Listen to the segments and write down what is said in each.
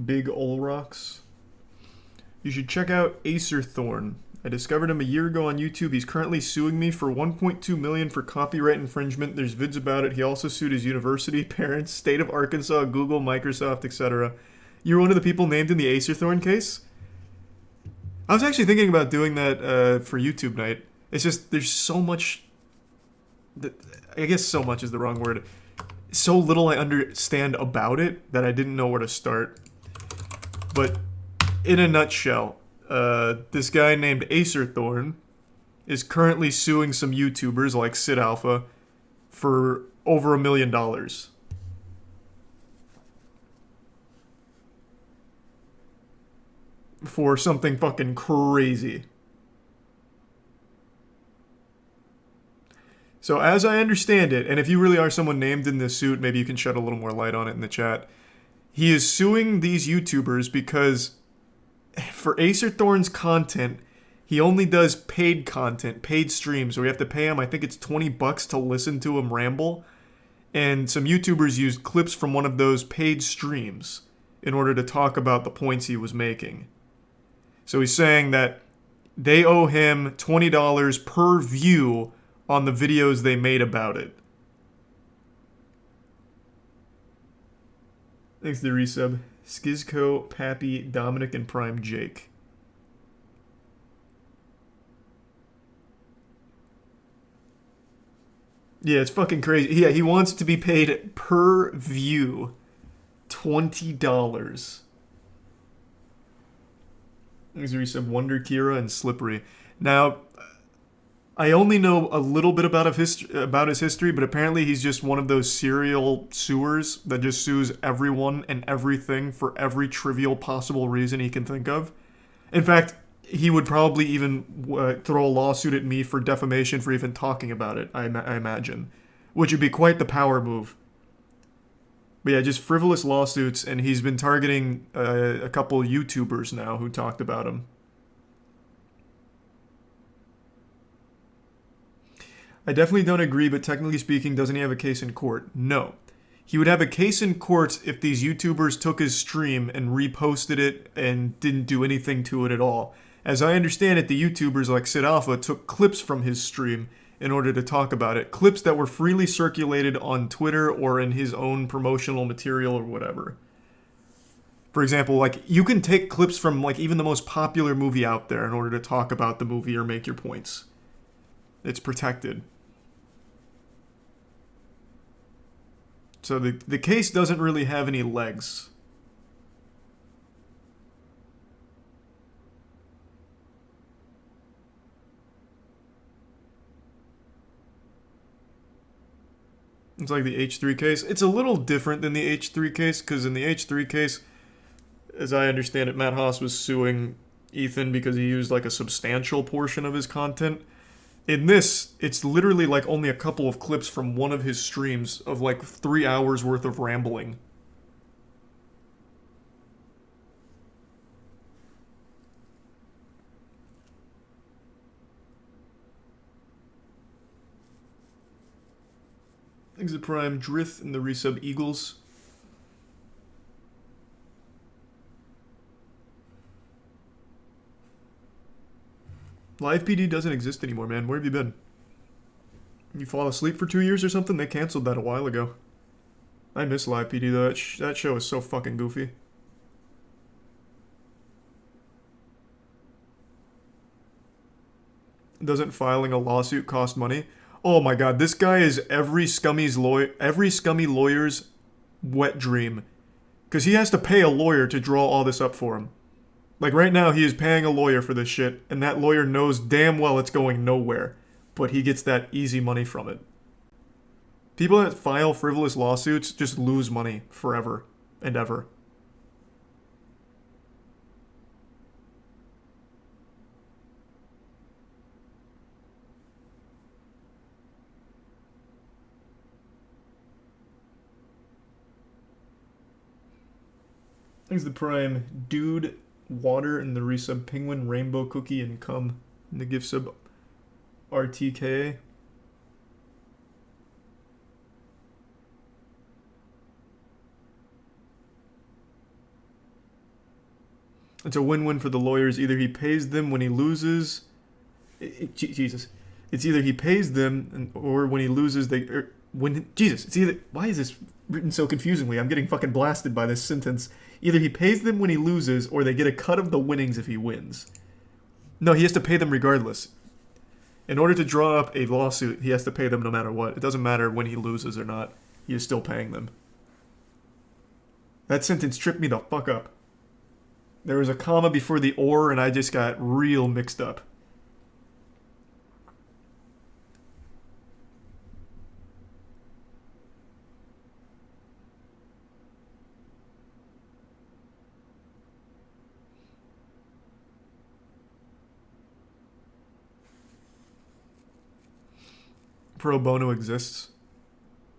Big Olrox. You should check out Acerthorn. I discovered him a year ago on YouTube. He's currently suing me for 1.2 million for copyright infringement. There's vids about it. He also sued his university, parents, state of Arkansas, Google, Microsoft, etc. You're one of the people named in the Acerthorn case? I was actually thinking about doing that for YouTube night. It's just there's so much. I guess so much is the wrong word. So little I understand about it that I didn't know where to start. But in a nutshell, this guy named Acerthorn is currently suing some YouTubers like SidAlpha for over $1 million. For something fucking crazy. So as I understand it, and if you really are someone named in this suit, maybe you can shed a little more light on it in the chat. He is suing these YouTubers because for Acerthorn's content, he only does paid content, paid streams, where you have to pay him, I think it's $20 to listen to him ramble. And some YouTubers used clips from one of those paid streams in order to talk about the points he was making. So he's saying that they owe him $20 per view on the videos they made about it. Thanks to the resub. Skizco, Pappy, Dominic, and Prime Jake. Yeah, it's fucking crazy. Yeah, he wants to be paid per view $20. Thanks to the resub. Wonder Kira and Slippery. Now, I only know a little bit about his history, but apparently he's just one of those serial suers that just sues everyone and everything for every trivial possible reason he can think of. In fact, he would probably even throw a lawsuit at me for defamation for even talking about it, I imagine. Which would be quite the power move. But yeah, just frivolous lawsuits, and he's been targeting a couple YouTubers now who talked about him. I definitely don't agree, but technically speaking, doesn't he have a case in court? No. He would have a case in court if these YouTubers took his stream and reposted it and didn't do anything to it at all. As I understand it, the YouTubers like SidAlpha took clips from his stream in order to talk about it. Clips that were freely circulated on Twitter or in his own promotional material or whatever. For example, like, you can take clips from, like, even the most popular movie out there in order to talk about the movie or make your points. It's protected. So the case doesn't really have any legs. It's like the H3 case. It's a little different than the H3 case, because in the H3 case, as I understand it, Matt Haas was suing Ethan because he used like a substantial portion of his content. In this, it's literally like only a couple of clips from one of his streams of like 3 hours worth of rambling. Exit Prime, Drith, and the resub Eagles. Live PD doesn't exist anymore, man. Where have you been? You fall asleep for 2 years or something? They canceled that a while ago. I miss Live PD though. That show is so fucking goofy. Doesn't filing a lawsuit cost money? Oh my god, this guy is every scummy lawyer's wet dream. Because he has to pay a lawyer to draw all this up for him. Like, right now, he is paying a lawyer for this shit, and that lawyer knows damn well it's going nowhere. But he gets that easy money from it. People that file frivolous lawsuits just lose money forever and ever. Thanks the Prime. Dude, Water, and the resub Penguin, Rainbow Cookie, and Cum. And the gift sub RTK. It's a win-win for the lawyers. Either he pays them when he loses. Jesus. It's either he pays them, or when he loses, they. Jesus. It's either. Why is this written so confusingly? I'm getting fucking blasted by this sentence. Either he pays them when he loses, or they get a cut of the winnings if he wins. No, he has to pay them regardless. In order to draw up a lawsuit, he has to pay them no matter what. It doesn't matter when he loses or not. He is still paying them. That sentence tripped me the fuck up. There was a comma before the or, and I just got real mixed up. Pro bono exists,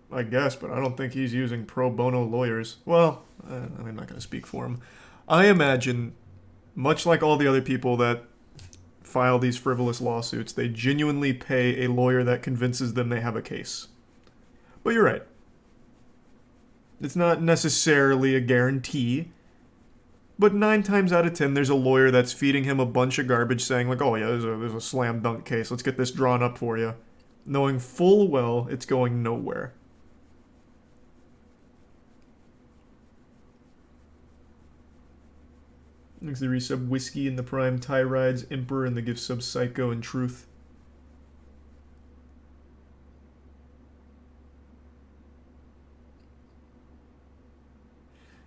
I guess, but I don't think he's using pro bono lawyers. Well, I'm not going to speak for him. I imagine, much like all the other people that file these frivolous lawsuits, they genuinely pay a lawyer that convinces them they have a case. But you're right. It's not necessarily a guarantee, but 9 times out of 10, there's a lawyer that's feeding him a bunch of garbage saying, like, oh yeah, there's a slam dunk case. Let's get this drawn up for you. Knowing full well it's going nowhere. Next, the resub Whiskey in the Prime, Tie Rides, Emperor in the gift sub Psycho and Truth.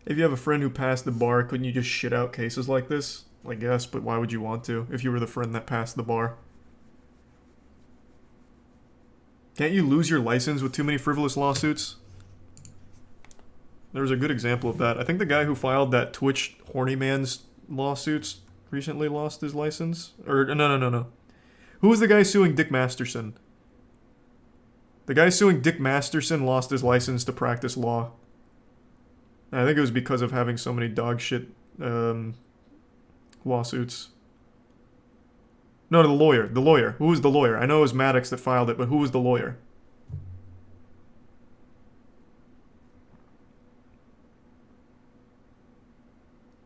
If you have a friend who passed the bar, couldn't you just shit out cases like this? I guess, but why would you want to if you were the friend that passed the bar? Can't you lose your license with too many frivolous lawsuits? There was a good example of that. I think the guy who filed that Twitch Horny Man's lawsuits recently lost his license. Or, no. Who was the guy suing Dick Masterson? The guy suing Dick Masterson lost his license to practice law. I think it was because of having so many dog shit lawsuits. No, the lawyer. The lawyer. Who was the lawyer? I know it was Maddox that filed it, but who was the lawyer?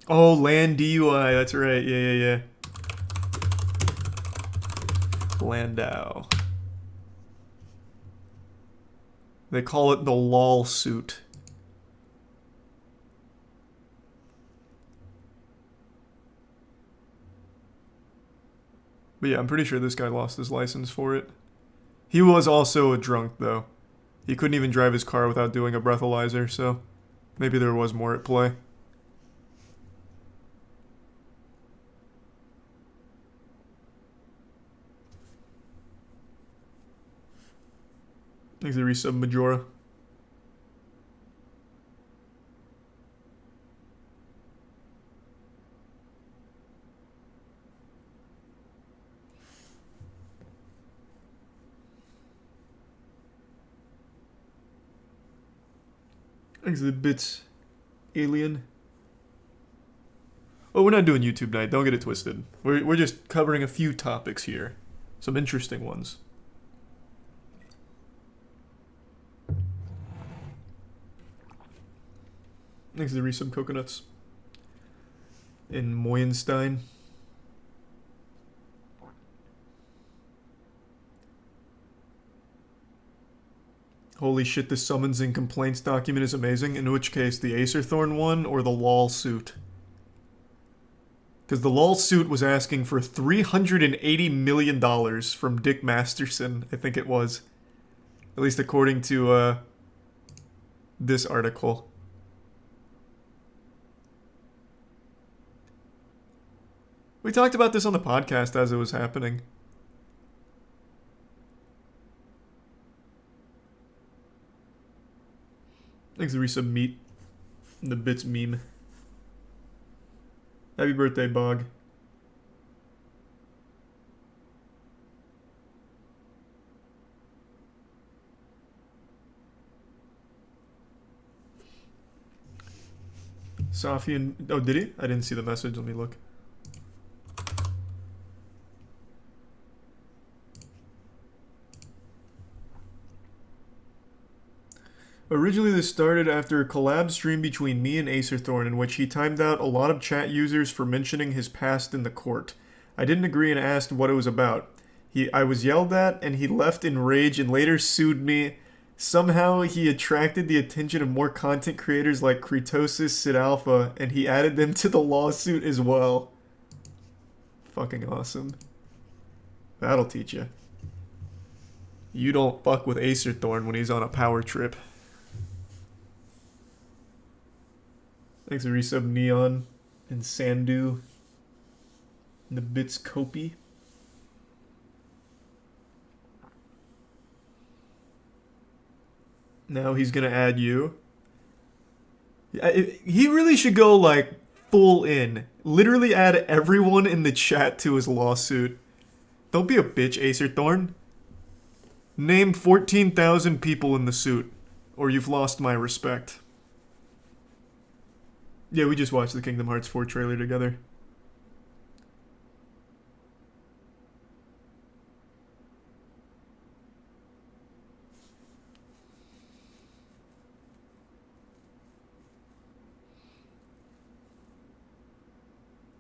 Oh, land DUI. That's right. Yeah. Landau. They call it the LOL suit. But yeah, I'm pretty sure this guy lost his license for it. He was also a drunk, though. He couldn't even drive his car without doing a breathalyzer, so maybe there was more at play. Thanks to resub Majora. Thanks to the bits, Alien. Oh, we're not doing YouTube night. Don't get it twisted. We're just covering a few topics here. Some interesting ones. Thanks to the resub Coconuts. In Moyenstein. Holy shit, this summons and complaints document is amazing. In which case, the Acerthorn one or the LOL suit? Because the LOL suit was asking for $380 million from Dick Masterson, I think it was. At least according to this article. We talked about this on the podcast as it was happening. Thanks to resub Meat. The Bits meme. Happy birthday, Bog. Sofian. Oh, did he? I didn't see the message. Let me look. Originally, this started after a collab stream between me and Acerthorn in which he timed out a lot of chat users for mentioning his past in the court. I didn't agree and asked what it was about. I was yelled at and he left in rage and later sued me. Somehow he attracted the attention of more content creators like Kritosis, SidAlpha, and he added them to the lawsuit as well. Fucking awesome. That'll teach you. You don't fuck with Acerthorn when he's on a power trip. Thanks for resub Neon and Sandu and the Bits Kopi. Now he's gonna add you. He really should go like full in. Literally add everyone in the chat to his lawsuit. Don't be a bitch, Acerthorn. Name 14,000 people in the suit, or you've lost my respect. Yeah, we just watched the Kingdom Hearts 4 trailer together.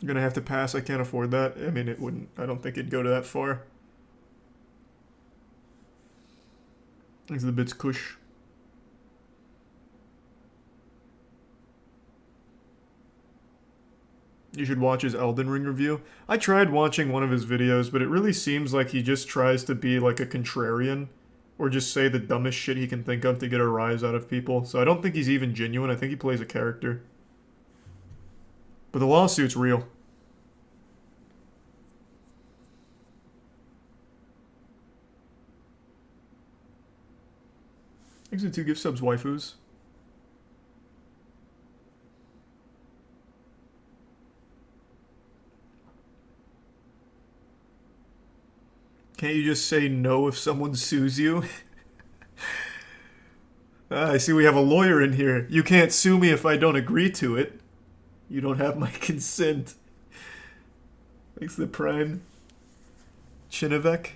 I'm gonna have to pass. I can't afford that. I mean, it wouldn't. I don't think it'd go to that far. Thanks to the Bits Kush. You should watch his Elden Ring review. I tried watching one of his videos, but it really seems like he just tries to be like a contrarian, or just say the dumbest shit he can think of to get a rise out of people. So I don't think he's even genuine. I think he plays a character. But the lawsuit's real. Thanks for 2 gift subs, waifus. Can't you just say no if someone sues you? I see we have a lawyer in here. You can't sue me if I don't agree to it. You don't have my consent. Thanks the Prime. Chinevek.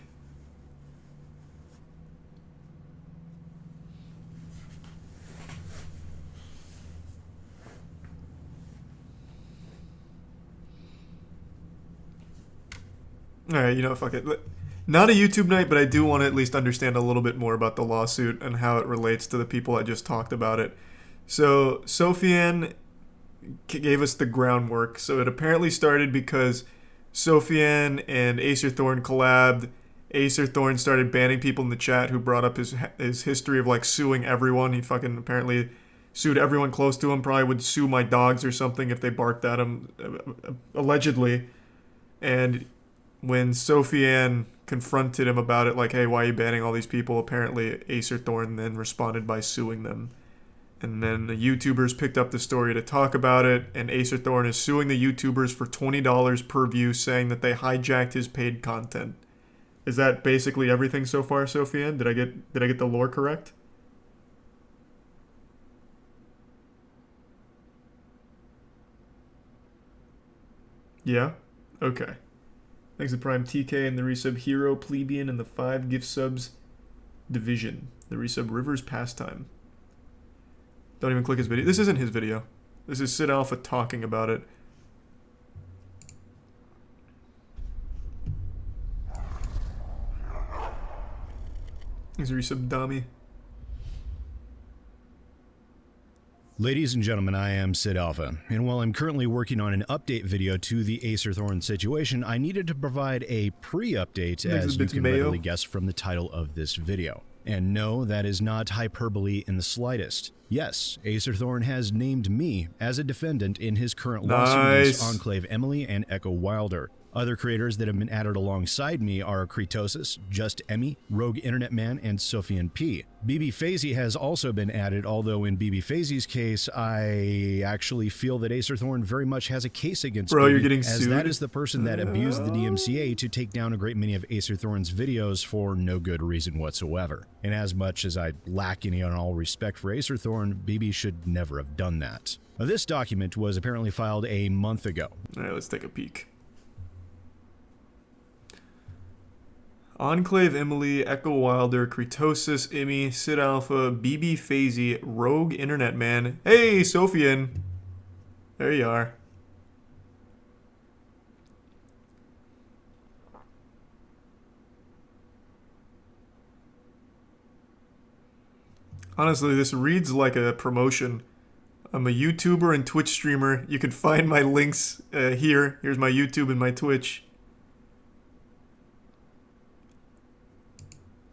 Alright, you know, fuck it. Not a YouTube night, but I do want to at least understand a little bit more about the lawsuit and how it relates to the people I just talked about it. So, Sophian gave us the groundwork. So it apparently started because Sophian and Acerthorn collabed. Acerthorn started banning people in the chat who brought up his history of like suing everyone. He fucking apparently sued everyone close to him. Probably would sue my dogs or something if they barked at him, allegedly. And when Sophian confronted him about it, like, hey, why are you banning all these people? Apparently, Acerthorn then responded by suing them. And then the YouTubers picked up the story to talk about it, and Acerthorn is suing the YouTubers for $20 per view, saying that they hijacked his paid content. Is that basically everything so far, Sophian? Did I get the lore correct? Yeah? Okay. Thanks to Prime TK and the resub Hero, Plebeian, and the 5 gift subs Division. The resub Rivers Pastime. Don't even click his video. This isn't his video. This is SidAlpha talking about it. Thanks to resub Dami. Ladies and gentlemen, I am SidAlpha, and while I'm currently working on an update video to the Acerthorn situation, I needed to provide a pre-update, as you can readily guess from the title of this video. And no, that is not hyperbole in the slightest. Yes, Acerthorn has named me as a defendant in his current lawsuit against Enclave Emily and Echo Wilder. Other creators that have been added alongside me are Kritosis, Just Emmy, Rogue Internet Man, and SofiannP. BB Fazy has also been added, although in BB Fazy's case, I actually feel that Acerthorn very much has a case against Bro, BB, you're getting as sued? that is the person that abused the DMCA to take down a great many of Acerthorn's videos for no good reason whatsoever. And as much as I lack any and all respect for Acerthorn, BB should never have done that. Now, this document was apparently filed a month ago. Alright, let's take a peek. Enclave Emily, Echo Wilder, Cretosis, Immy, SidAlpha, BB Phasey, Rogue Internet Man. Hey, Sofian. There you are. Honestly, this reads like a promotion. I'm a YouTuber and Twitch streamer. You can find my links here. Here's my YouTube and my Twitch.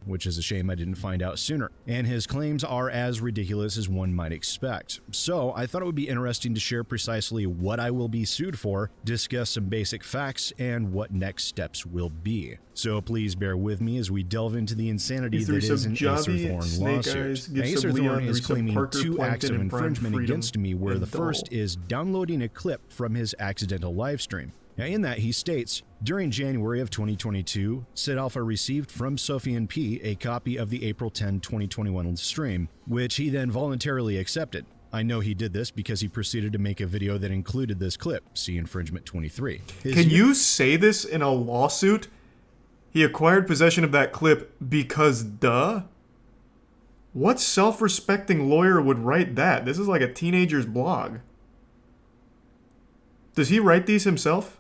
Which is a shame I didn't find out sooner. And his claims are as ridiculous as one might expect. So I thought it would be interesting to share precisely what I will be sued for, discuss some basic facts, and what next steps will be. So please bear with me as we delve into the insanity that is an Acerthorn lawsuit. Acerthorn is claiming 2 acts of infringement against me, where the first is downloading a clip from his accidental livestream. Now, in that, he states, during January of 2022, SidAlpha received from SofiannP a copy of the April 10, 2021 stream, which he then voluntarily accepted. I know he did this because he proceeded to make a video that included this clip. See infringement 23. Can you say this in a lawsuit? He acquired possession of that clip because duh? What self-respecting lawyer would write that? This is like a teenager's blog. Does he write these himself?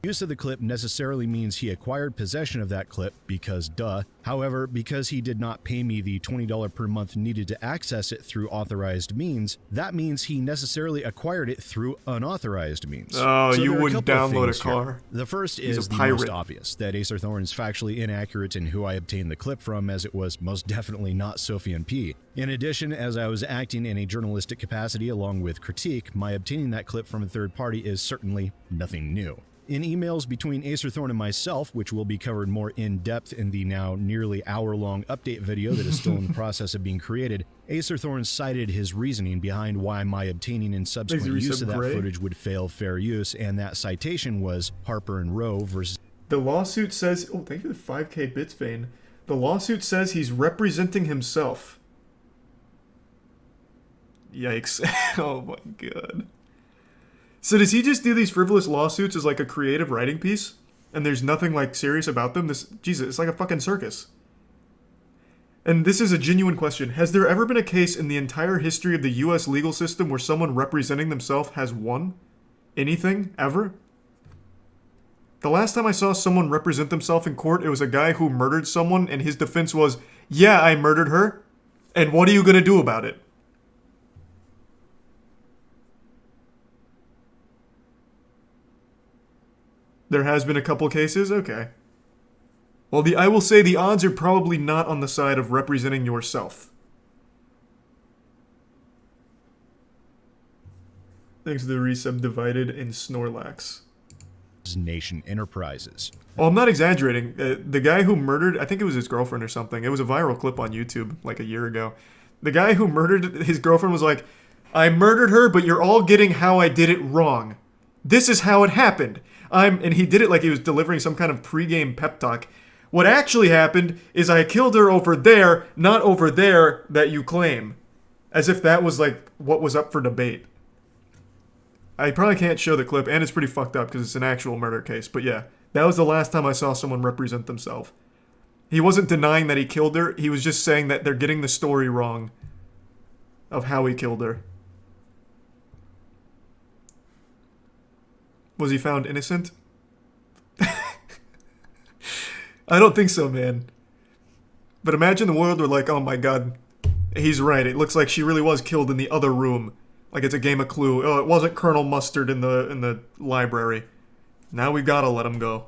Use of the clip necessarily means he acquired possession of that clip because duh. However, because he did not pay me the $20 per month needed to access it through authorized means, that means he necessarily acquired it through unauthorized means. Oh, so you wouldn't download a car. Here. The first is the most obvious, that Acerthorn is factually inaccurate in who I obtained the clip from, as it was most definitely not SofiannP. In addition, as I was acting in a journalistic capacity along with critique, my obtaining that clip from a third party is certainly nothing new. In emails between Acerthorn and myself, which will be covered more in depth in the now nearly hour-long update video that is still in the process of being created, Acerthorn cited his reasoning behind why my obtaining and subsequent use of that footage would fail fair use, and that citation was Harper and Rowe versus... The lawsuit says... Oh, thank you for the 5K bits, Vane. The lawsuit says he's representing himself. Yikes. Oh my god. So does he just do these frivolous lawsuits as like a creative writing piece? And there's nothing like serious about them? Jesus, it's like a fucking circus. And this is a genuine question. Has there ever been a case in the entire history of the US legal system where someone representing themselves has won? Anything? Ever? The last time I saw someone represent themselves in court, it was a guy who murdered someone and his defense was, yeah, I murdered her. And what are you gonna do about it? There has been a couple cases? Okay. Well, I will say the odds are probably not on the side of representing yourself. Thanks to the resub divided in Snorlax. Nation Enterprises. Oh, I'm not exaggerating. The guy who murdered, I think it was his girlfriend or something. It was a viral clip on YouTube like a year ago. The guy who murdered his girlfriend was like, I murdered her, but you're all getting how I did it wrong. This is how it happened. And he did it like he was delivering some kind of pregame pep talk. What actually happened is I killed her over there, not over there that you claim. As if that was like what was up for debate. I probably can't show the clip, and it's pretty fucked up because it's an actual murder case. But yeah, that was the last time I saw someone represent themselves. He wasn't denying that he killed her. He was just saying that they're getting the story wrong of how he killed her. Was he found innocent? I don't think so, man. But imagine the world were like, oh my god, he's right. It looks like she really was killed in the other room. Like it's a game of Clue. Oh, it wasn't Colonel Mustard in the library. Now we gotta let him go.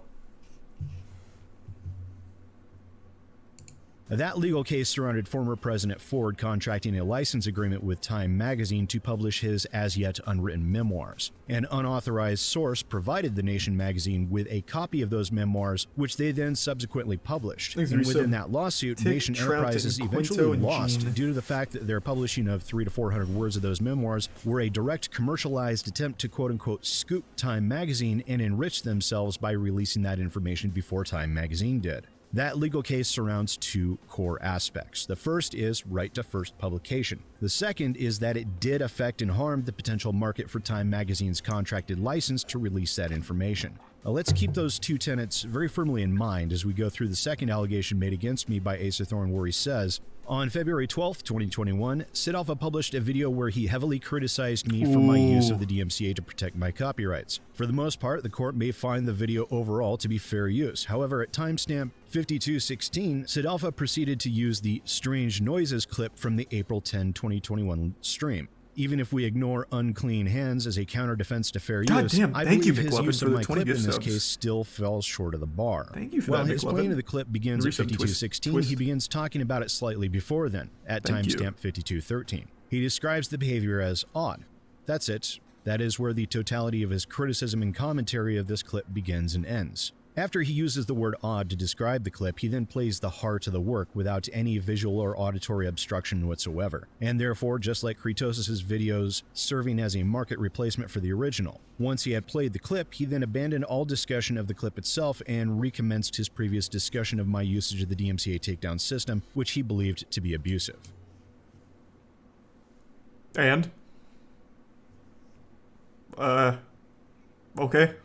That legal case surrounded former President Ford contracting a license agreement with Time magazine to publish his as-yet unwritten memoirs. An unauthorized source provided the Nation magazine with a copy of those memoirs, which they then subsequently published. And within that lawsuit, Nation Enterprises eventually lost due to the fact that their publishing of 300 to 400 words of those memoirs were a direct commercialized attempt to quote-unquote scoop Time magazine and enrich themselves by releasing that information before Time magazine did. That legal case surrounds 2 core aspects. The first is right to first publication. The second is that it did affect and harm the potential market for Time magazine's contracted license to release that information. Let's keep those two tenets very firmly in mind as we go through the second allegation made against me by Acerthorn, where he says, on February 12th, 2021, SidAlpha published a video where he heavily criticized me for my use of the DMCA to protect my copyrights. For the most part, the court may find the video overall to be fair use. However, at timestamp 52:16, SidAlpha proceeded to use the Strange Noises clip from the April 10, 2021 stream. Even if we ignore unclean hands as a counter-defense to fair use, I believe his use of my clip in this case still falls short of the bar. Thank you for While that, his playing of the clip begins at 52:16, he begins talking about it slightly before then, at timestamp 52:13. He describes the behavior as odd. That's it. That is where the totality of his criticism and commentary of this clip begins and ends. After he uses the word odd to describe the clip, he then plays the heart of the work without any visual or auditory obstruction whatsoever, and therefore, just like Kratos' videos, serving as a market replacement for the original. Once he had played the clip, he then abandoned all discussion of the clip itself and recommenced his previous discussion of my usage of the DMCA takedown system, which he believed to be abusive. And? Okay.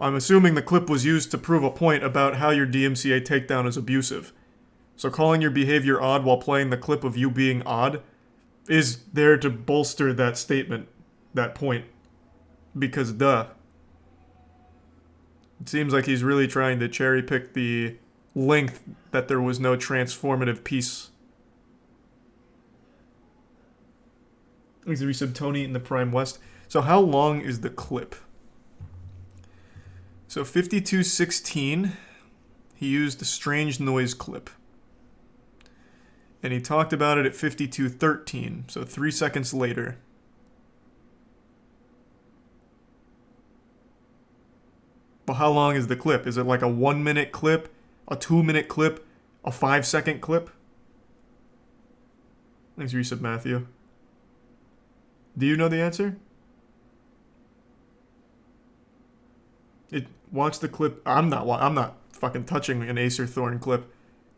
I'm assuming the clip was used to prove a point about how your DMCA takedown is abusive. So calling your behavior odd while playing the clip of you being odd is there to bolster that statement, that point. Because duh. It seems like he's really trying to cherry pick the length that there was no transformative piece. He's resub Tony in the Prime West. So how long is the clip? So 52:16, he used the Strange Noise clip. And he talked about it at 52:13, so 3 seconds later. But how long is the clip? Is it like a 1-minute clip, a 2-minute clip, a 5-second clip? Thanks, resub Matthew. Do you know the answer? Watch the clip. I'm not fucking touching an Acerthorn clip.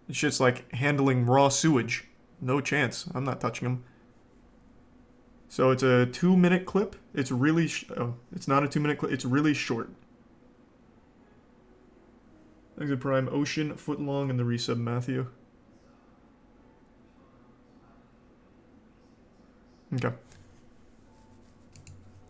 It's just like handling raw sewage. No chance. I'm not touching them. So it's a 2-minute clip. It's really it's not a 2-minute clip. It's really short. Thanks to Prime Ocean, Footlong, and the resub Matthew. Okay.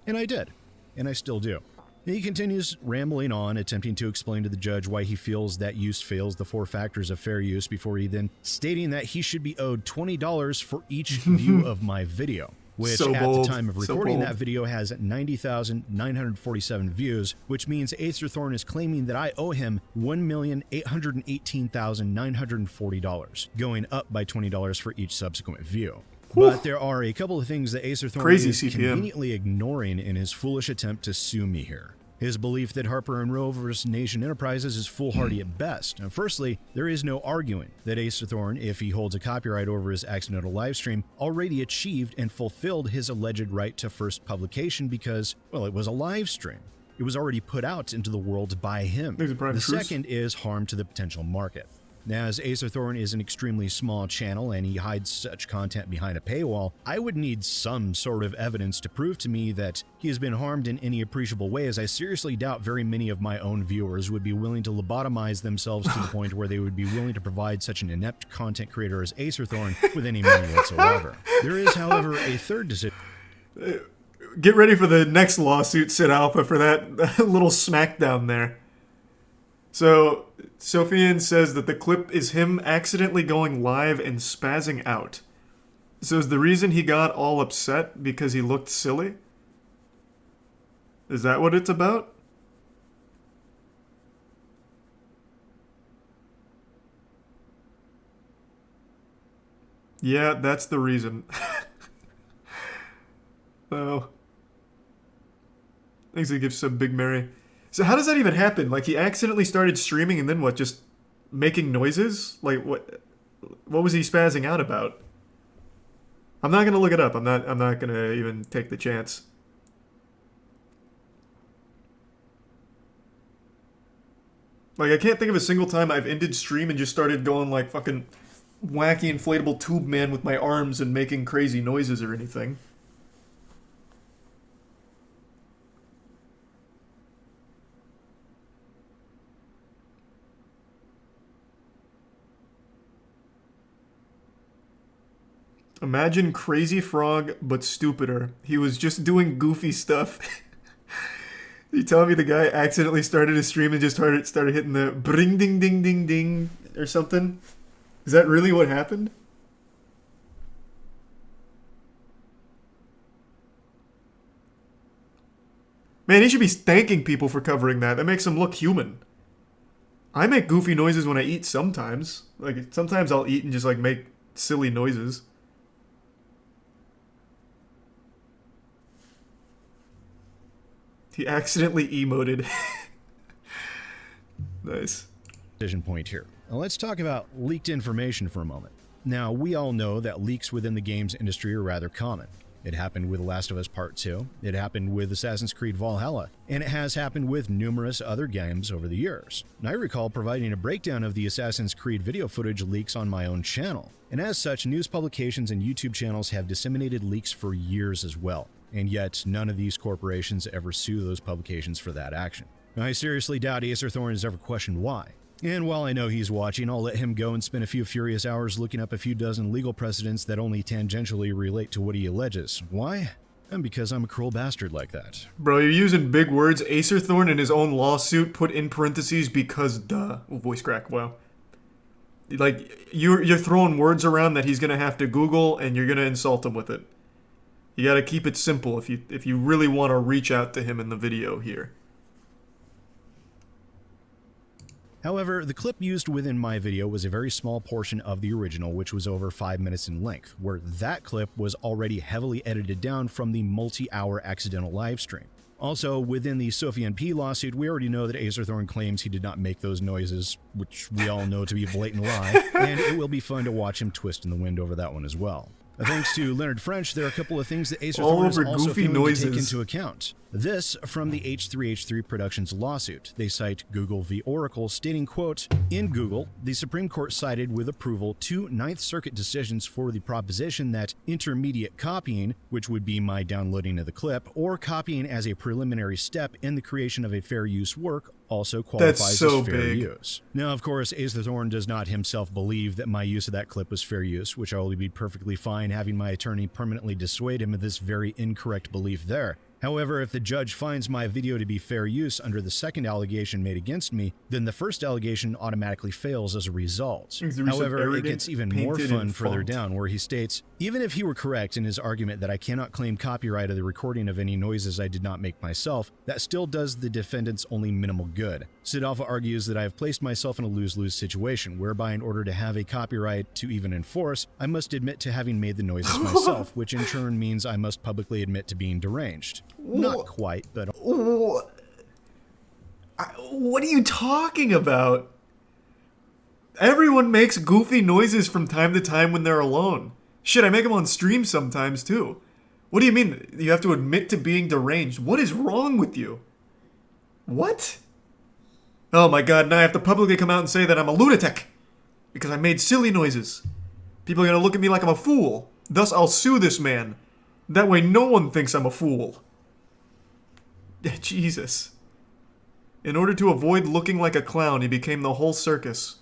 And I did. And I still do. He continues rambling on, attempting to explain to the judge why he feels that use fails the 4 factors of fair use before he then stating that he should be owed $20 for each view of my video, which at the time of recording that video has 90,947 views, which means Acerthorn is claiming that I owe him $1,818,940, going up by $20 for each subsequent view. But there are a couple of things that Acerthorn is conveniently ignoring in his foolish attempt to sue me here. His belief that Harper and Row vs. Nation Enterprises is foolhardy at best. And firstly, there is no arguing that Acerthorn, if he holds a copyright over his accidental livestream, already achieved and fulfilled his alleged right to first publication because, well, it was a live stream. It was already put out into the world by him. The second is harm to the potential market. Now, as Acerthorn is an extremely small channel and he hides such content behind a paywall, I would need some sort of evidence to prove to me that he has been harmed in any appreciable way, as I seriously doubt very many of my own viewers would be willing to lobotomize themselves to the point where they would be willing to provide such an inept content creator as Acerthorn with any money whatsoever. There is, however, a third decision. Get ready for the next lawsuit, SidAlpha, for that little smackdown there. So, Sophian says that the clip is him accidentally going live and spazzing out. So is the reason he got all upset because he looked silly? Is that what it's about? Yeah, that's the reason. Oh. Thanks to give some Big Mary. So how does that even happen? Like, he accidentally started streaming and then what, just making noises? Like, what was he spazzing out about? I'm not going to look it up. I'm not going to even take the chance. Like, I can't think of a single time I've ended stream and just started going like fucking wacky inflatable tube man with my arms and making crazy noises or anything. Imagine Crazy Frog, but stupider. He was just doing goofy stuff. You tell me the guy accidentally started his stream and just started hitting the bring ding ding ding ding or something? Is that really what happened? Man, he should be thanking people for covering that. That makes him look human. I make goofy noises when I eat sometimes. Like, sometimes I'll eat and just, like, make silly noises. He accidentally emoted. Nice. Decision point here. Now let's talk about leaked information for a moment. Now, we all know that leaks within the games industry are rather common. It happened with The Last of Us Part 2, it happened with Assassin's Creed Valhalla, and it has happened with numerous other games over the years. And I recall providing a breakdown of the Assassin's Creed video footage leaks on my own channel. And as such, news publications and YouTube channels have disseminated leaks for years as well. And yet, none of these corporations ever sue those publications for that action. I seriously doubt Acerthorn has ever questioned why. And while I know he's watching, I'll let him go and spend a few furious hours looking up a few dozen legal precedents that only tangentially relate to what he alleges. Why? And because I'm a cruel bastard like that. Bro, you're using big words. Acerthorn in his own lawsuit put in parentheses because duh. Oh, voice crack, wow. Like, you're throwing words around that he's gonna have to Google and you're gonna insult him with it. You gotta keep it simple if you really want to reach out to him in the video here. However, the clip used within my video was a very small portion of the original, which was over 5 minutes in length, where that clip was already heavily edited down from the multi-hour accidental livestream. Also, within the SofiannP lawsuit, we already know that Acerthorn claims he did not make those noises, which we all know to be a blatant lie, and it will be fun to watch him twist in the wind over that one as well. Thanks to Leonard French, there are a couple of things that Acerthorn is also failing to take into account. This from the H3H3 Productions lawsuit. They cite Google v. Oracle, stating, quote, "In Google, the Supreme Court cited with approval 2 Ninth Circuit decisions for the proposition that intermediate copying, which would be my downloading of the clip, or copying as a preliminary step in the creation of a fair use work, also qualifies as fair use." Now, of course, Acerthorn does not himself believe that my use of that clip was fair use, which I will be perfectly fine having my attorney permanently dissuade him of this very incorrect belief there. However, if the judge finds my video to be fair use under the second allegation made against me, then the first allegation automatically fails as a result. However, it gets even more fun further down, where he states, even if he were correct in his argument that I cannot claim copyright of the recording of any noises I did not make myself, that still does the defendants only minimal good. SidAlpha argues that I have placed myself in a lose-lose situation, whereby in order to have a copyright to even enforce, I must admit to having made the noises myself, which in turn means I must publicly admit to being deranged. Not quite, but... What are you talking about? Everyone makes goofy noises from time to time when they're alone. Shit, I make them on stream sometimes too. What do you mean you have to admit to being deranged? What is wrong with you? What? Oh my god, now I have to publicly come out and say that I'm a lunatic because I made silly noises. People are gonna look at me like I'm a fool. Thus, I'll sue this man. That way no one thinks I'm a fool. Jesus. In order to avoid looking like a clown, he became the whole circus.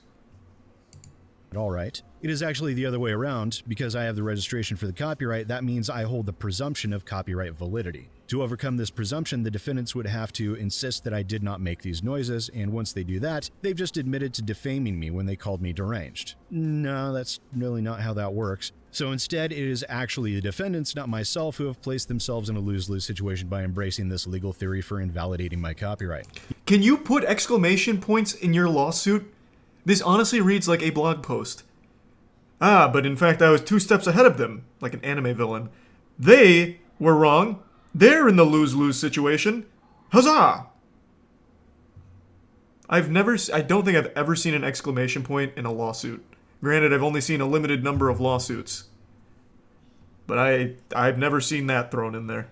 All right. It is actually the other way around. Because I have the registration for the copyright, that means I hold the presumption of copyright validity. To overcome this presumption, the defendants would have to insist that I did not make these noises, and once they do that, they've just admitted to defaming me when they called me deranged. No, that's really not how that works. So instead, it is actually the defendants, not myself, who have placed themselves in a lose-lose situation by embracing this legal theory for invalidating my copyright. Can you put exclamation points in your lawsuit? This honestly reads like a blog post. Ah, but in fact I was 2 steps ahead of them, like an anime villain. They were wrong. They're in the lose-lose situation. Huzzah! I don't think I've ever seen an exclamation point in a lawsuit. Granted, I've only seen a limited number of lawsuits. But I've never seen that thrown in there.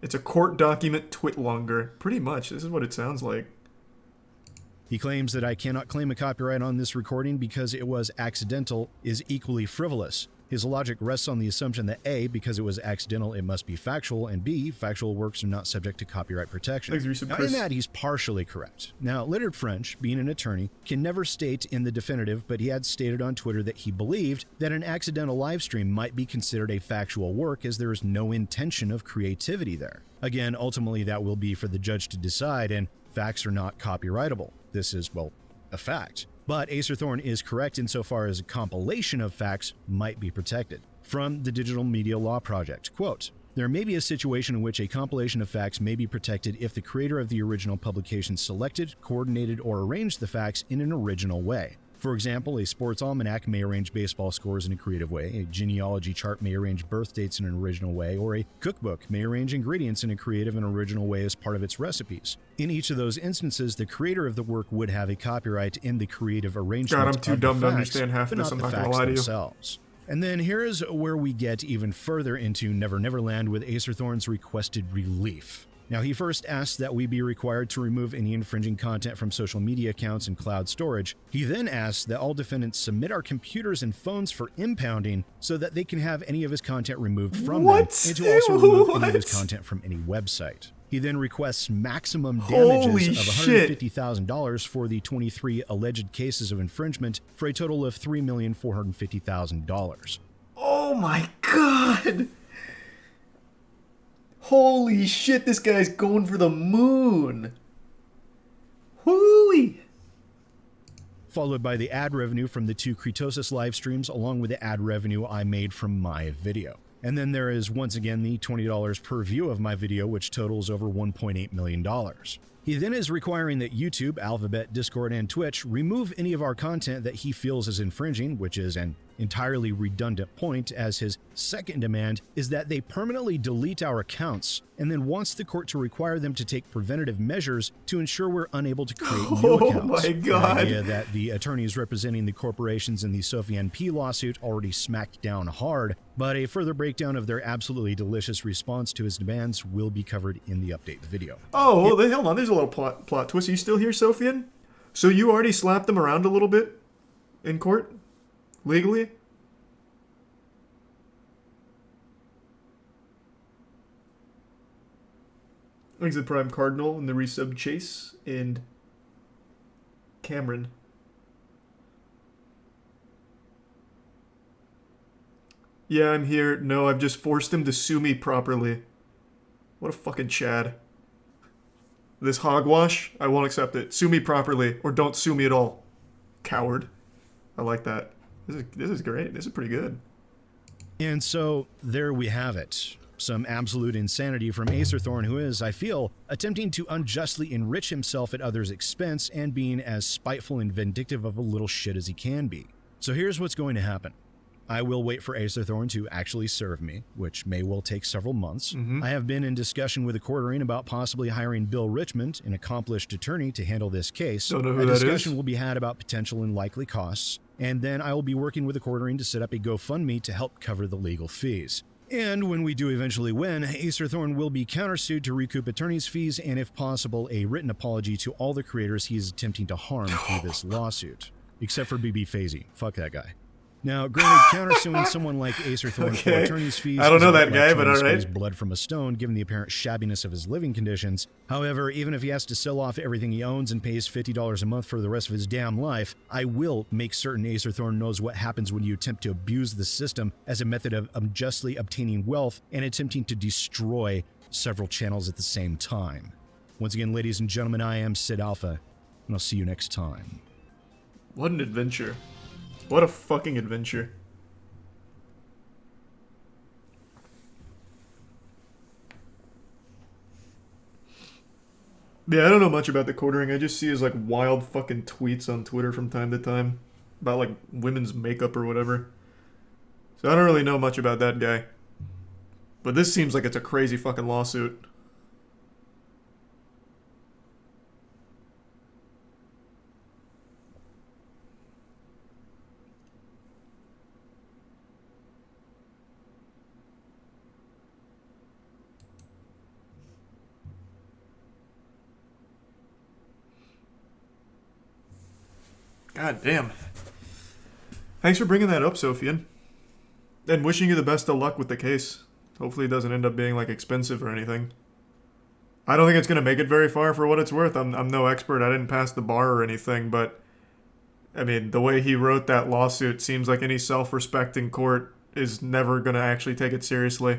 It's a court document twitlonger. Pretty much, this is what it sounds like. He claims that I cannot claim a copyright on this recording because it was accidental is equally frivolous. His logic rests on the assumption that A, because it was accidental, it must be factual, and B, factual works are not subject to copyright protection. Now, in that, he's partially correct. Now, Leonard French, being an attorney, can never state in the definitive, but he had stated on Twitter that he believed that an accidental live stream might be considered a factual work as there is no intention of creativity there. Again, ultimately, that will be for the judge to decide, and facts are not copyrightable. This is, well, a fact. But Acerthorn is correct insofar as a compilation of facts might be protected. From the Digital Media Law Project, quote, "There may be a situation in which a compilation of facts may be protected if the creator of the original publication selected, coordinated, or arranged the facts in an original way. For example, a sports almanac may arrange baseball scores in a creative way, a genealogy chart may arrange birth dates in an original way, or a cookbook may arrange ingredients in a creative and original way as part of its recipes. In each of those instances, the creator of the work would have a copyright in the creative arrangement God, I'm too dumb to understand half of this, I'm not gonna lie to you. Themselves. And then here's where we get even further into Never Never Land with Acerthorn's requested relief. Now, he first asked that we be required to remove any infringing content from social media accounts and cloud storage. He then asked that all defendants submit our computers and phones for impounding so that they can have any of his content removed from them, and to also remove any of his content from any website. He then requests maximum damages of $150,000 for the 23 alleged cases of infringement for a total of $3,450,000. Oh my God! Holy shit, this guy's going for the moon. Whoo-wee. Followed by the ad revenue from the 2 Kritosis live streams, along with the ad revenue I made from my video. And then there is once again the $20 per view of my video, which totals over $1.8 million. He then is requiring that YouTube, Alphabet, Discord, and Twitch remove any of our content that he feels is infringing, which is an entirely redundant point, as his second demand is that they permanently delete our accounts, and then wants the court to require them to take preventative measures to ensure we're unable to create new accounts. Oh my God. The idea that the attorneys representing the corporations in the SofiannP lawsuit already smacked down hard, but a further breakdown of their absolutely delicious response to his demands will be covered in the update video. Oh, well, hold on, there's a little plot twist. Are you still here, Sophian? So you already slapped them around a little bit in court? Legally? Exit Prime Cardinal and the resub Chase and Cameron. Yeah, I'm here. No, I've just forced him to sue me properly. What a fucking Chad. This hogwash, I won't accept it. Sue me properly, or don't sue me at all. Coward. I like that. This is great. This is pretty good. And so, there we have it. Some absolute insanity from Acerthorn, who is, I feel, attempting to unjustly enrich himself at others' expense and being as spiteful and vindictive of a little shit as he can be. So here's what's going to happen. I will wait for Acerthorn to actually serve me, which may well take several months. I have been in discussion with the court about possibly hiring Bill Richmond, an accomplished attorney, to handle this case. Don't know who that is. A discussion will be had about potential and likely costs, and then I will be working with the court to set up a GoFundMe to help cover the legal fees. And when we do eventually win, Acerthorn will be countersued to recoup attorney's fees and, if possible, a written apology to all the creators he is attempting to harm through this lawsuit. Except for BB Fazy. Fuck that guy. Now, granted, countersuing someone like Acerthorn for attorney's fees, I don't know that guy, but all right. Blood from a stone, given the apparent shabbiness of his living conditions. However, even if he has to sell off everything he owns and pays $50 a month for the rest of his damn life, I will make certain Acerthorn knows what happens when you attempt to abuse the system as a method of unjustly obtaining wealth and attempting to destroy several channels at the same time. Once again, ladies and gentlemen, I am SidAlpha, and I'll see you next time. What an adventure. What a fucking adventure. Yeah, I don't know much about the quartering. I just see his like wild fucking tweets on Twitter from time to time about like women's makeup or whatever. So I don't really know much about that guy. But this seems like it's a crazy fucking lawsuit. God damn. Thanks for bringing that up, Sophian. And wishing you the best of luck with the case. Hopefully it doesn't end up being, like, expensive or anything. I don't think it's going to make it very far for what it's worth. I'm no expert. I didn't pass the bar or anything, but, I mean, the way he wrote that lawsuit seems like any self-respecting court is never going to actually take it seriously.